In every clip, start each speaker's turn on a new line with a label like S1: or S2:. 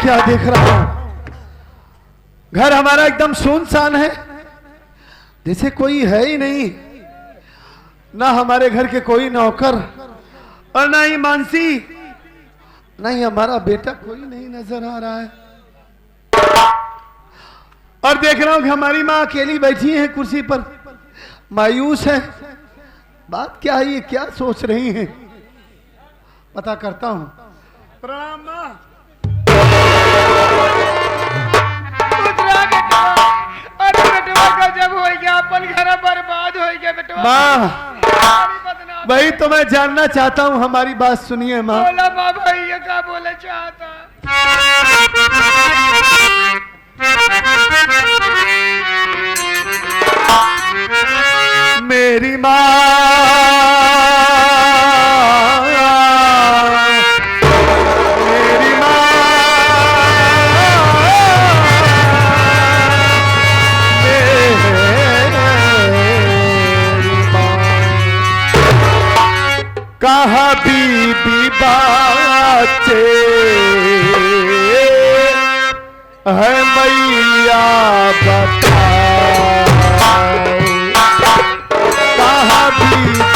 S1: क्या देख रहा हूं? घर हमारा एकदम सुनसान है, जैसे कोई है ही नहीं। ना हमारे घर के कोई नौकर और ना ही मानसी, ना ही हमारा बेटा, कोई नहीं नजर आ रहा है। और देख रहा हूं कि हमारी माँ अकेली बैठी है कुर्सी पर, मायूस है। बात क्या है, ये क्या सोच रही हैं? पता करता हूं। प्रणाम माँ।
S2: अरे बेटवा गजब हो गया, अपन घर बर्बाद हो गया बेटवा।
S1: माँ, वही तो मैं जानना चाहता हूँ, हमारी बात सुनिए माँ।
S2: बोला माँ भाई, ये क्या बोले चाहता?
S1: मेरी माँ, मेरी माँ, कहाँ बीबी बच्चे है मैया बता, कहाँ बीबी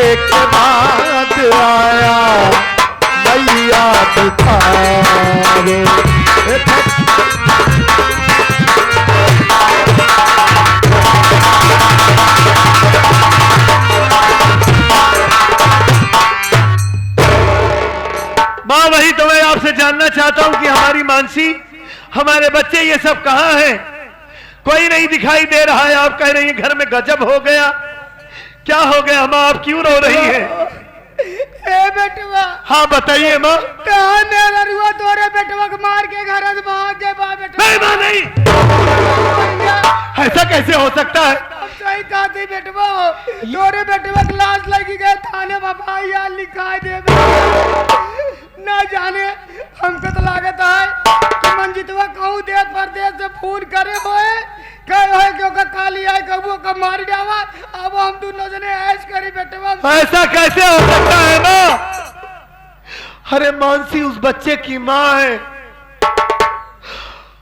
S1: के बाद आया मैया पुकारे। माँ, वही तो मैं आपसे जानना चाहता हूँ कि हमारी मानसी, हमारे बच्चे, ये सब कहाँ हैं? कोई नहीं दिखाई दे रहा है। आप कह रही हैं घर में गजब हो गया, क्या हो गया माँ? आप क्यों रो रही हैं?
S2: ए बेटवा।
S1: हाँ बताइए माँ।
S2: कहाँ मेरा रुआ तोरे बेटवा को मार के घर से भाग गए बा बेटवा।
S1: नहीं माँ, नहीं, ऐसा कैसे हो सकता है?
S2: अब सही कहा थी बेटवा, तोरे बेटवा की लाश लगी गए थाने बाबा, यार लिखा दे ना जाने। हमको तो लागत है कि मंजितवा कहूँ देश परदेश से फोन करे होए, कहे होए क्योंकि काली आए कबू का मार जावा। अब हम दोनों जने ऐश करी बेटवा।
S1: ऐसा कैसे हो सकता है माँ? अरे मानसी उस बच्चे की माँ है,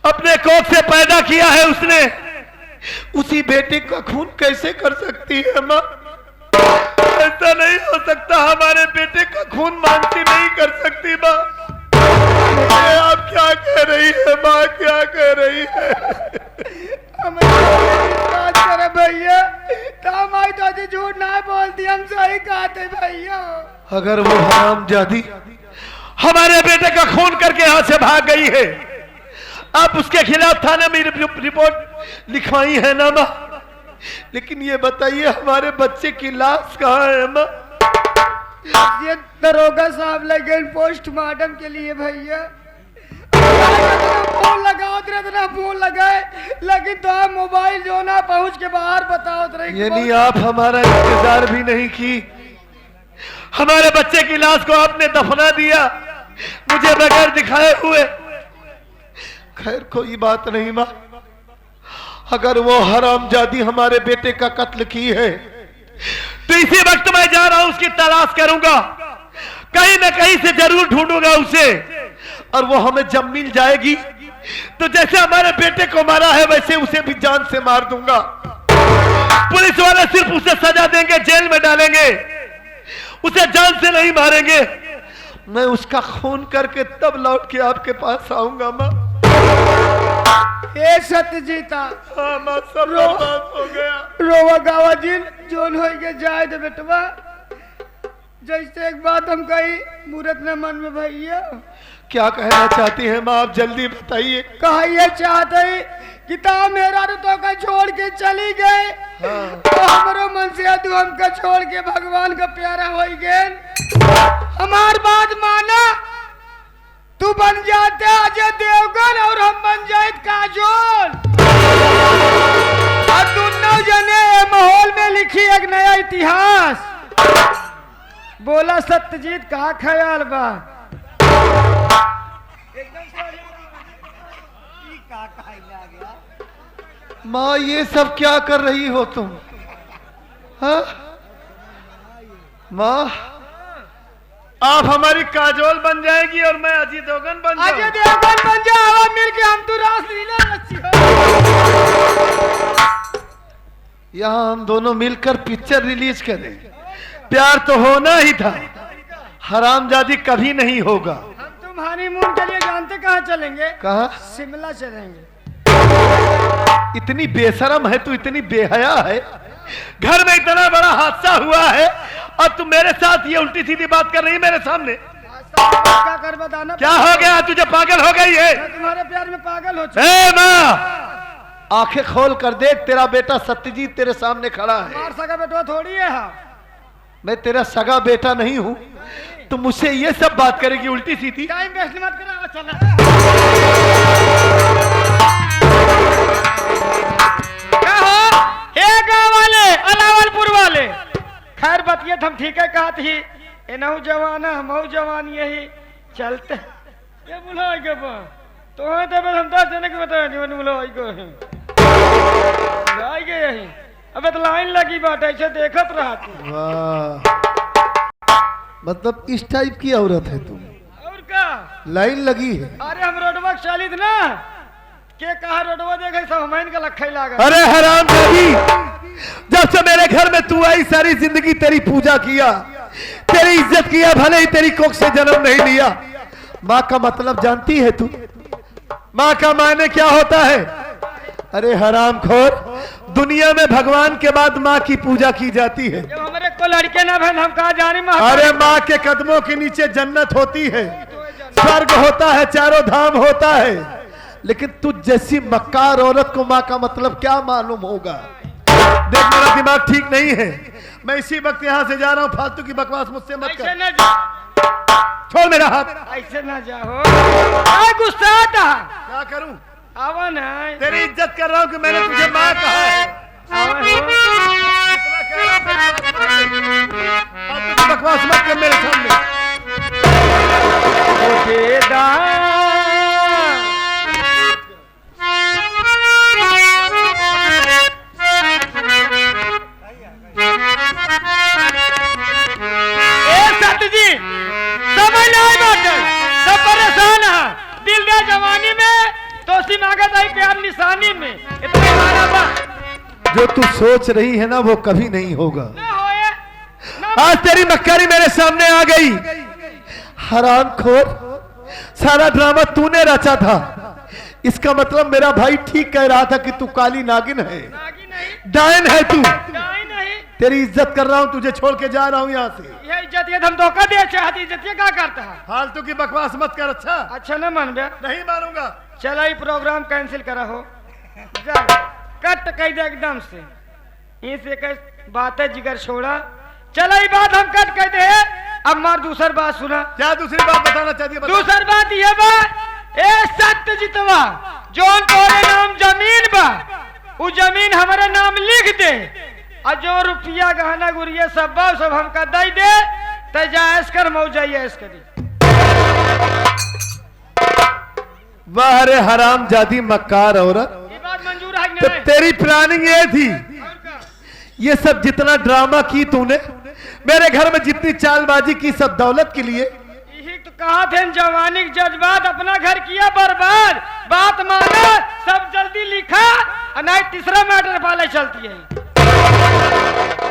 S1: अपने कोख से पैदा किया है उसने, उसी बेटे का खून कैसे कर सकती है माँ? ऐसा नहीं हो सकता, हमारे बेटे का खून मानसी नहीं कर सकती माँ। आप क्या कह रही है माँ, क्या कह रही है?
S2: करे भैया, काम आई तो अजी झूठ ना बोलती, हम सही कहते भैया।
S1: अगर वो हरामजादी हमारे बेटे का खून करके यहाँ से भाग गई है, आप उसके खिलाफ थाने में रिपोर्ट लिखवाई है ना माँ? लेकिन ये बताइए हमारे बच्चे की लाश कहाँ है माँ?
S2: ये दरोगा साहब लगे पोस्टमार्टम के लिए भैया। फोन लगाओ तेरा फोन लगाए, लेकिन तो मोबाइल जो ना पहुंच के बाहर बताओ तेरे।
S1: यानी आप हमारा इंतजार भी नहीं की, हमारे बच्चे की लाश को आपने दफना दिया मुझे बगैर दिखाए हुए। खैर कोई बात नहीं माँ, अगर वो हरामजादी हमारे बेटे का कत्ल की है तो इसी वक्त मैं जा रहा हूं, उसकी तलाश करूंगा, कहीं ना कहीं से जरूर ढूंढूंगा उसे, और वो हमें जब मिल जाएगी तो जैसे हमारे बेटे को मारा है वैसे उसे भी जान से मार दूंगा। पुलिस वाले सिर्फ उसे सजा देंगे, जेल में डालेंगे, उसे जान से नहीं मारेंगे। मैं उसका खून करके तब लौट के आपके पास आऊंगा मां।
S2: ए सत्यजीता
S1: हाँ माँ सब बर्बाद हो गया।
S2: रोवा गावा जिन जोन हो के जाए दे बेटवा। जैसे एक बात हम कही मूर्त में मन में भैया
S1: क्या कहना चाहती है माँ, आप जल्दी बताइए।
S2: कहा ये चाहते कि ता मेरा तो का छोड़ के चली गए।
S1: हाँ।
S2: तो हमारो मन से तू हमका छोड़ के भगवान का प्यारा हो गए। हमार बात माना, तू बन जाते अजय देवगन और हम बन जाए काजोल। और दोनों जने माहौल में लिखी एक नया इतिहास। बोला सत्यजीत का ख्याल बा।
S1: माँ ये सब क्या कर रही हो तुम? हाँ माँ आप हमारी काजोल बन जाएगी और मैं अजय देवगन बन जाऊं।
S2: अजय देवगन बन जाओ मिल के हम तो रासलीला रची
S1: यहाँ हम दोनों मिलकर पिक्चर रिलीज करें। प्यार तो होना ही था, हरामजादी कभी नहीं होगा।
S2: हम तुम हनीमून के लिए जानते कहाँ चलेंगे?
S1: कहाँ?
S2: शिमला चलेंगे।
S1: इतनी बेशरम है तू, इतनी बेहया है। घर में इतना बड़ा हादसा हुआ है और तू मेरे साथ ये उल्टी सीधी बात कर रही है मेरे सामने।
S2: क्या कर बताना?
S1: क्या हो गया? तुझे पागल हो गई है?
S2: मैं तुम्हारे प्यार में पागल हो
S1: चुका। ए माँ आंखें खोल कर देख, तेरा बेटा सत्यजीत तेरे सामने खड़ा है।
S2: हमारा सगा बेटा थोड़ी है। हाँ
S1: मैं तेरा सगा बेटा नहीं हूँ, तो मुझसे ये सब बात करेगी उल्टी सीधी।
S2: टाइम वेस्ट मत करो, चला। क्या हो? हे गाँव वाले, अलावलपुर वाले, खैर बतिये हम ठीक है कहा थी। इनहु जवाना हमहु जवान यही चलते। ये बुलाई के बा तो है तो हम 10 जने के बता जीवन बुलाई को है। बुलाई के यही अबे तो लाइन लगी बात ऐसे देखत रहा तू।
S1: वाह, मतलब इस टाइप की औरत है तुम।
S2: और क्या
S1: लाइन लगी है?
S2: अरे हम रोडवा चालित ना के कहा रोडवा देखे सब हमन का लखई लागा।
S1: अरे हराम जादी, जब से मेरे घर में तू आई सारी जिंदगी तेरी पूजा किया, तेरी इज्जत किया, भले ही तेरी कोख से जन्म नहीं लिया। माँ का मतलब जानती है तू? माँ का मायने क्या होता है? अरे हरामखोर, दुनिया में भगवान के बाद माँ की पूजा की जाती है।
S2: जब हमारे को लड़के ना बहन हम कहा जाने माँ।
S1: अरे माँ के कदमों के नीचे जन्नत होती है, स्वर्ग होता है, चारों धाम होता है। लेकिन तुझ जैसी मक्कार औरत को माँ का मतलब क्या मालूम होगा? देख मेरा दिमाग ठीक नहीं है, मैं इसी वक्त यहाँ से जा रहा हूँ। फालतू की बकवास मुझसे मत
S2: ऐसे
S1: कर।
S2: न जा,
S1: छोड़ मेरा हाथ।
S2: ऐसे ना जाओ। क्या गुस्सा आता?
S1: क्या करूँ?
S2: आवा ना।
S1: तेरी इज्जत कर रहा हूँ कि मैंने तुझे माँ कहा है।
S2: आवा हो।
S1: इतना कह रहा हूँ, फालतू की बकवास मत कर मेरे सामने।
S2: सत्यजीत समझ नहीं बात, सब परेशान है। दिल दे जवानी में दोस्ती मांगत आई प्यार निशानी में। इतना मारा बा
S1: जो तू सोच रही है ना वो कभी नहीं होगा।
S2: ना होए ना।
S1: आज तेरी मक्कारी मेरे सामने आ गई। हरामखोर, सारा ड्रामा तूने रचा था। इसका मतलब मेरा भाई ठीक कह रहा था कि तू काली नागिन है,
S2: नागी नहीं,
S1: डायन है तू।
S2: गाय नहीं।
S1: तेरी इज्जत कर रहा हूँ, तुझे छोड़ के जा रहा हूँ यहाँ से।
S2: ये इज्जत ये हम धोखा दे चाहती, इज्जत ये क्या करता है?
S1: फालतू की बकवास मत कर। अच्छा
S2: अच्छा न मन बे,
S1: नहीं मानूंगा।
S2: चला ये प्रोग्राम कैंसिल करा हो। जा कट कह दे एकदम से। इसे एक बात है जिगर छोड़ा। चला ये बात हम कट कह दे। अब मार दूसरी बात सुना।
S1: क्या दूसरी बात बताना चाहती है?
S2: दूसरी बात ये बा, ए सत्यजीतवा जोन तोरे नाम जमीन बा, वो जमीन हमारे नाम लिख दे। और जो रुपया गहना गुड़िया सब बा सब हमका दे दे। तो जायज कर मौजाइया इसके दी।
S1: वाह रे हराम जादी मक्कार औरत,
S2: ये बात मंजूर है कि
S1: तो
S2: नहीं?
S1: तेरी प्लानिंग ये थी।
S2: और क्या?
S1: ये सब जितना ड्रामा की तूने, मेरे घर में जितनी चालबाजी की, सब दौलत के लिए।
S2: यही तो कहा थे जवानी के जज्बात अपना घर किया बर्बाद। बात माना सब जल्दी लिखा और नहीं तीसरा मैटर वाले चलती है।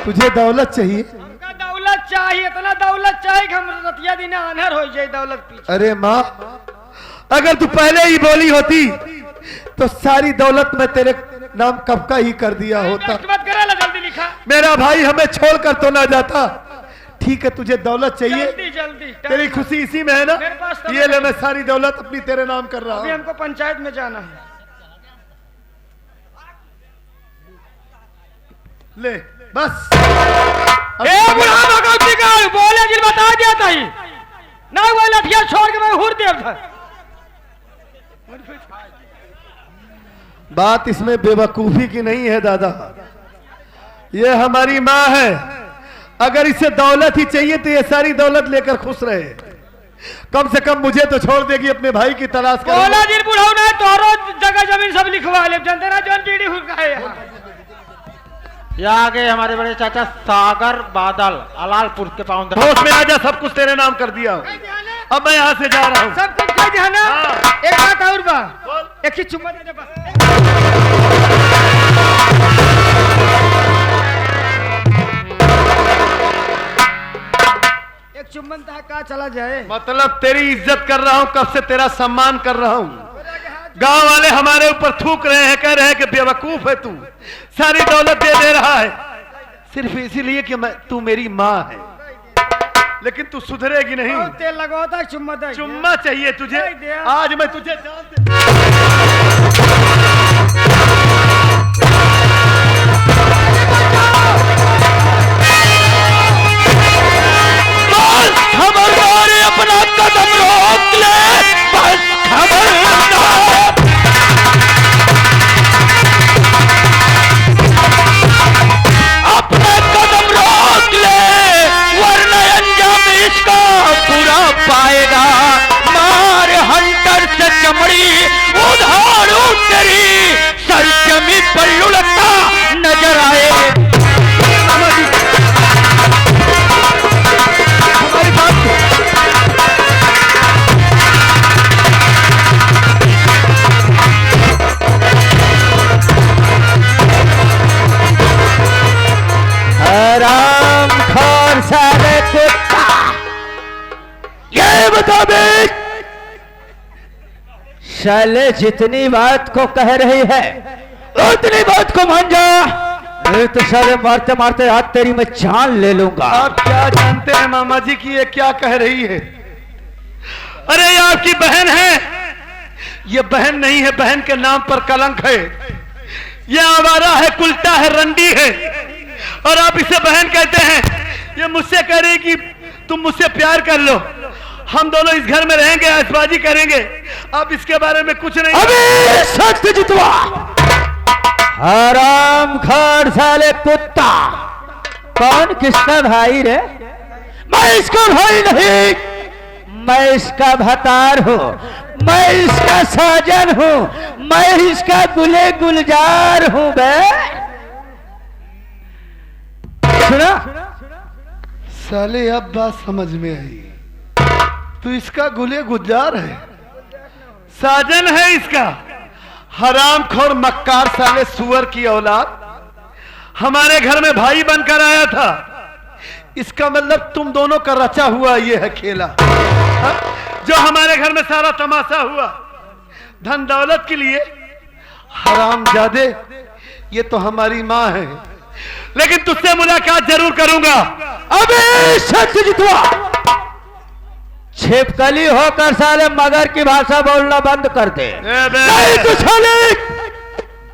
S1: तुझे दौलत चाहिए?
S2: हमका दौलत चाहिए, इतना दौलत चाहिए कि हम रतिया दिन आनहर हो जाए दौलत पीछे।
S1: अरे माँ, अगर तू पहले ही बोली होती तो सारी दौलत मैं तेरे नाम कब का ही कर दिया होता।
S2: मत करे ला, जल्दी लिखा।
S1: मेरा भाई हमें छोड़कर तो ना जाता। ठीक है, तुझे दौलत चाहिए,
S2: जल्दी जल्दी,
S1: तेरी खुशी इसी में है ना?
S2: मेरे पास तो
S1: ये ले, मैं सारी दौलत अपनी तेरे नाम कर रहा
S2: अभी
S1: हूँ।
S2: हमको पंचायत में जाना है।
S1: ले बस।
S2: ए बुढ़ा भगवती का बोले जिल बता दिया था ही ना, वो लठिया छोड़ के मैं हुर देव था।
S1: बात इसमें बेवकूफी की नहीं है दादा, ये हमारी माँ है। अगर इसे दौलत ही चाहिए तो ये सारी दौलत लेकर खुश रहे, कम से कम मुझे तो छोड़ देगी, अपने भाई की तलाश कर।
S2: बोला जिल बुढ़ाऊ ना तोरो जगह जमीन सब लिखवा ले, जानते ना जौन टीडी हुर का है यहाँ।
S3: यहाँ आगे हमारे बड़े चाचा सागर बादल अलालपुर के पाउंड।
S1: होश में आजा, सब कुछ तेरे नाम कर दिया हूँ। अब मैं यहाँ से जा रहा हूँ।
S2: सब कुछ कह दिया ना।
S1: हाँ।
S2: एक बात और बा,
S1: बोल।
S2: एक ही चुम्मा दे दे बस। एक चुम्बन था का चला जाए।
S1: मतलब तेरी इज्जत कर रहा हूँ, कब से तेरा सम्मान कर रहा हूँ। गांव वाले हमारे ऊपर थूक रहे हैं, कह रहे हैं कि बेवकूफ है तू, सारी दौलत दे रहा है सिर्फ इसीलिए कि तू मेरी माँ है। लेकिन तू सुधरेगी नहीं।
S2: तेल लगाओ था, चुम्मा दे।
S1: चुम्मा चाहिए तुझे?
S2: नहीं दिया।
S1: आज मैं तुझे जान दे।
S3: खबरदार अपना कदम रोक ले, बस खबरदार। अपना कदम रोक ले, वरना अंजाम इसका बुरा पाएगा। मार हंटर से चमड़ी उधारू तेरी सरजमी पर लुढ़कता नजर आए। हमारी बात
S4: हराम खोर साले कुत्ता, ये बता बे, साले जितनी बात को कह रही है उतनी बात को मान जा, नहीं तो साले मारते मारते आज तेरी मैं जान ले लूंगा।
S1: आप क्या जानते हैं मामा जी की ये क्या कह रही है? अरे ये आपकी बहन है। ये बहन नहीं है, बहन के नाम पर कलंक है। ये आवारा है, कुलटा है, रंडी है, और आप इसे बहन कहते हैं। ये मुझसे कह रही कि तुम मुझसे प्यार कर लो, हम दोनों इस घर में रहेंगे, ऐशबाजी करेंगे। आप इसके बारे में कुछ नहीं।
S4: अबे सत्य जितवा, हराम खोर साले कुत्ता, कौन किसका भाई रे? मैं इसका भाई नहीं, मैं इसका भतार हूँ, मैं इसका साजन हूँ, मैं इसका गुले गुलजार हूँ बे। सुना?
S1: साले अब बात समझ में आई। तू इसका गुले गुजार है, साजन है इसका। हरामखोर मक्कार साले सुअर की औलाद हमारे घर में भाई बनकर आया था। इसका मतलब तुम दोनों का रचा हुआ ये है खेला, हा? जो हमारे घर में सारा तमाशा हुआ धन दौलत के लिए। हरामजादे, ये तो हमारी माँ है, लेकिन तुझसे मुलाकात जरूर करूंगा।
S4: अबे सत्य जितवा, छिपकली होकर साले मगर की भाषा बोलना बंद कर दे, नहीं तो साले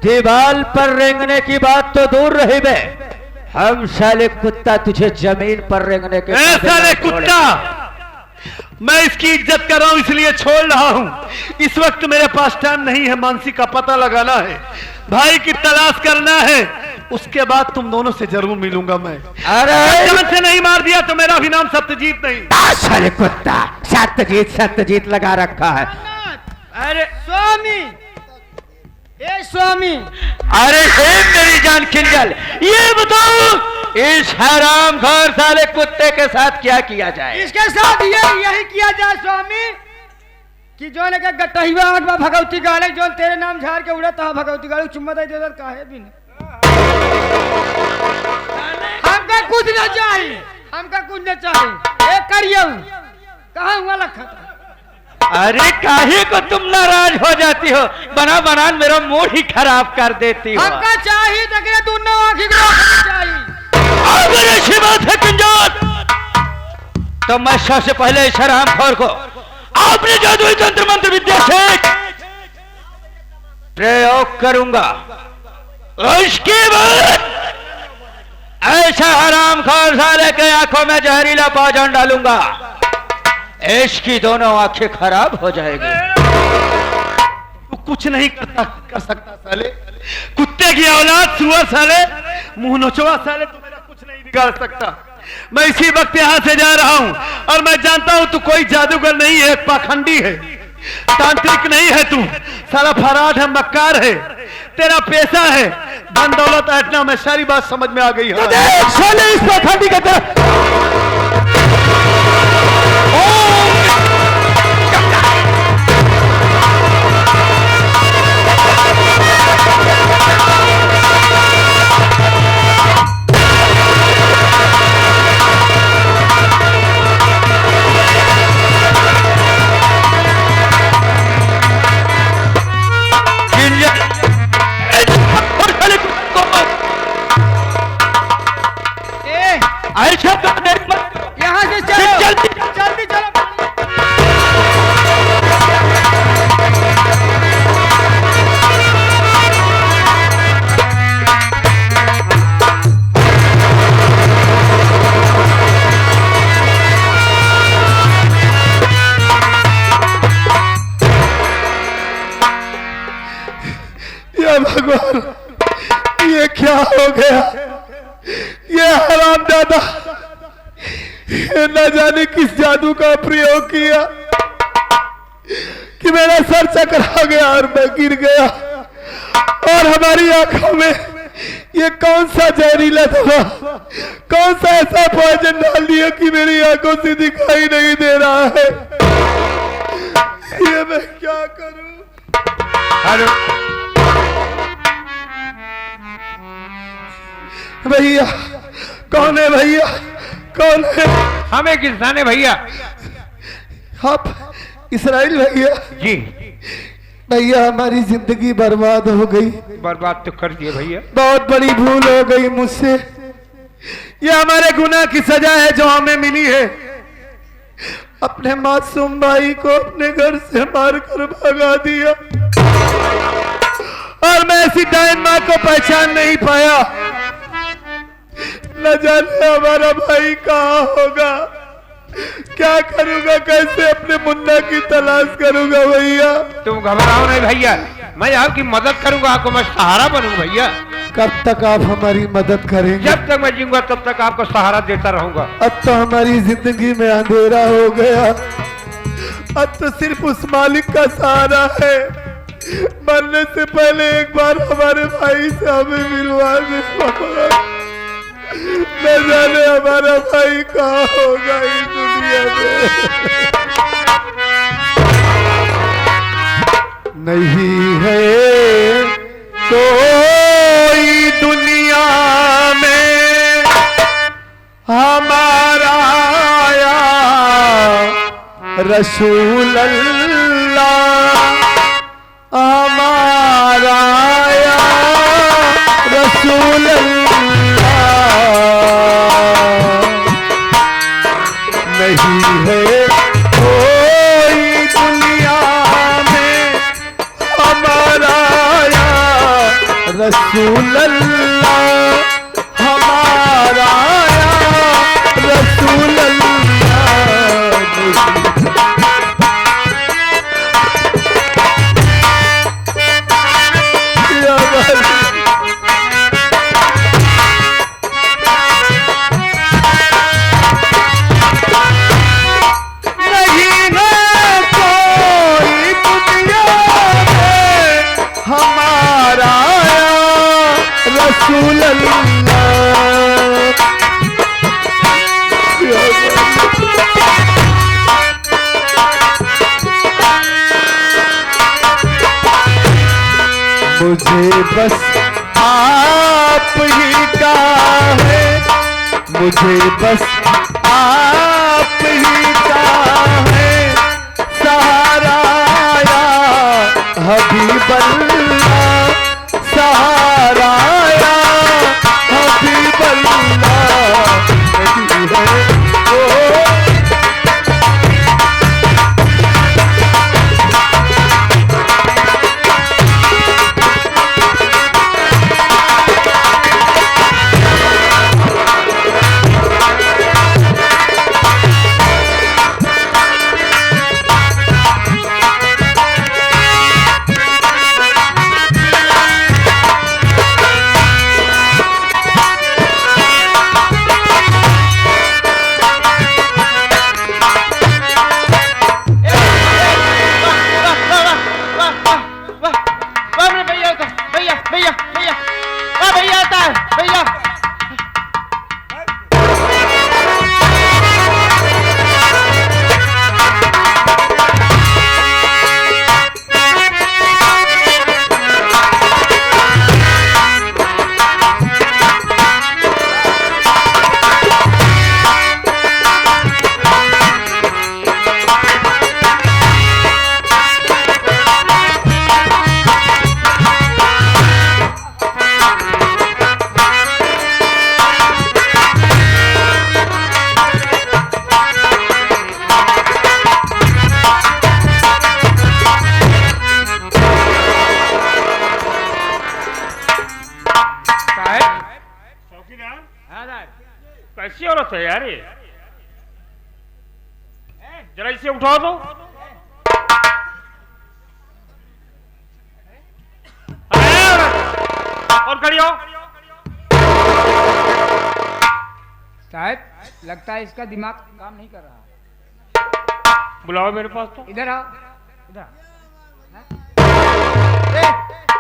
S4: दीवार पर रेंगने की बात तो दूर रही बे, हम साले कुत्ता तुझे जमीन पर रेंगने के
S1: साले कुत्ता, मैं इसकी इज्जत कर रहा हूं इसलिए छोड़ रहा हूं। इस वक्त मेरे पास टाइम नहीं है, मानसी का पता लगाना है, भाई की तलाश करना है, उसके बाद तुम दोनों से जरूर मिलूंगा मैं।
S4: अरे
S1: जान से नहीं मार दिया तो मेरा भी नाम सत्यजीत नहीं।
S4: साले कुत्ता, सत्यजीत सत्यजीत लगा रखा है।
S2: अरे स्वामी, ए स्वामी,
S4: अरे मेरी जान खिंजल, ये बताओ इस हराम खोर साले कुत्ते के साथ क्या किया जाए?
S2: इसके साथ यही किया जाए स्वामी कि जो ने गटहिवा आगवा भगवती गाले जो तेरे नाम झाड़ के उड़ा था भगवती गाले चुम्मा दे दे काहे भी नहीं। हमका कुछ न चाहिए, हमका कुछ न चाहिए। एक करियो कहाँ हुआ लखा था?
S4: अरे काहे को तुम नाराज हो जाती हो? बना बना मेरा मूड ही खराब कर देती हो।
S2: हमका चाहिए देखे दोनों आंखें चाहिए।
S4: अगर ऐसी बात है कुंजन, तो मैं सबसे पहले इस हरामखोर को अपने जादुई तंत्र मंत्र विद्या से प्रयोग करूंगा। उसके बाद ऐसा हरामखोर साले के आंखों में जहरीला पाउडर डालूंगा, इसकी दोनों आंखें खराब हो जाएगी।
S1: तू कुछ नहीं कर सकता साले, कुत्ते की औलाद, सुअर साले, मुंह नोचवा साले, तू मेरा कुछ नहीं बिगाड़ सकता। मैं इसी वक्त यहाँ से जा रहा हूँ और मैं जानता हूँ तू कोई जादूगर नहीं है, पाखंडी है, तांत्रिक नहीं है, तू सारा फराड है, मक्कार है, तेरा पैसा है, धन दौलत ऐटना। मैं सारी बात समझ में आ गई है।
S4: साले इस पाखंडी के तरफ
S2: यहाँ से चलो, जल्दी चलो।
S1: ये भगवान, ये क्या हो गया? ये हरामजादा ये न जाने किस जादू का प्रयोग किया कि मेरा सर चकरा गया और मैं गिर गया, और हमारी आंखों में ये कौन सा जहरीला दवा, कौन सा ऐसा पॉइजन डाल दिया कि मेरी आंखों से दिखाई नहीं दे रहा है। ये मैं क्या करूं?
S3: हेलो
S1: भैया, कौन है भैया, कौन है?
S3: हमें किसान है भैया।
S1: आप इसराइल भैया?
S3: जी
S1: भैया, हमारी जिंदगी बर्बाद हो गई।
S3: बर्बाद तो कर दिए भैया।
S1: बहुत बड़ी भूल हो गई मुझसे। ये हमारे गुनाह की सजा है जो हमें मिली है। अपने मासूम भाई को अपने घर से मारकर भगा दिया, और मैं ऐसी डायन माँ को पहचान नहीं पाया। न जाने हमारा भाई कहाँ होगा, क्या करूंगा, कैसे अपने मुन्ना की तलाश करूंगा भैया।
S3: तुम घबराओ नहीं भैया, मैं आपकी मदद करूंगा, आपको मैं सहारा बनूंगा भैया।
S1: कब तक आप हमारी मदद करेंगे?
S3: जब तक मैं जीऊंगा तब तक आपको सहारा देता रहूंगा।
S1: अब तो हमारी जिंदगी में अंधेरा हो गया, अब तो सिर्फ उस मालिक का सहारा है। मरने से पहले एक बार हमारे भाई से हमें मिलवा दे। न जाने हमारा भाई कहाँ होगा इस दुनिया में। नहीं है कोई दुनिया में हमारा या रसूल अल्लाह, हमारा या रसूल अल्लाह। नहीं है कोई दुनिया में हमारा या रसूल अल्लाह, हमारा या रसूल अल्लाह। रसूल अल्लाह, मुझे बस आप ही का है, मुझे बस आप ही का है सहारा
S5: कैसी औरत है यार ये? जरा इसे उठाओ तो। अरे औरत, और खड़ी हो।
S2: साहब लगता है इसका दिमाग काम नहीं कर रहा।
S5: बुलाओ मेरे पास तो।
S2: इधर आओ, इधर।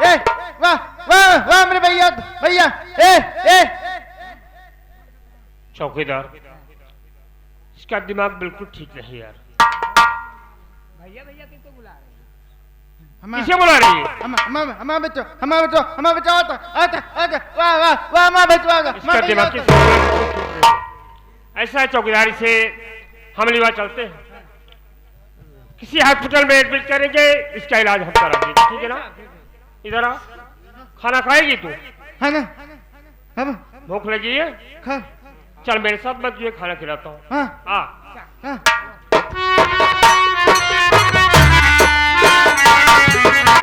S3: ए, वाह वाह वाह मेरे भैया भैया ए
S5: चौकीदार, इसका दिमाग बिल्कुल ठीक नहीं यार।
S2: भैया भैया किसको बुला रहे हैं?
S5: किसे बुला रही है?
S3: हमारा बच्चा आता वाह वाह वाह हमारा बच्चा
S5: इसका दिमाग किस ऐसा है चौकीदारी से हम लिवा चलते हैं, किसी हॉस्पिटल में एडमिट करेंगे, इसका इलाज हम कराएंगे, ठीक है ना? इधर आ, खाना खाएगी तू?
S3: है ना
S5: भूख लगी है?
S3: खा
S5: चल मेरे साथ, मैं तुझे खाना खिलाता हूँ।
S3: हाँ
S5: आ
S3: हाँ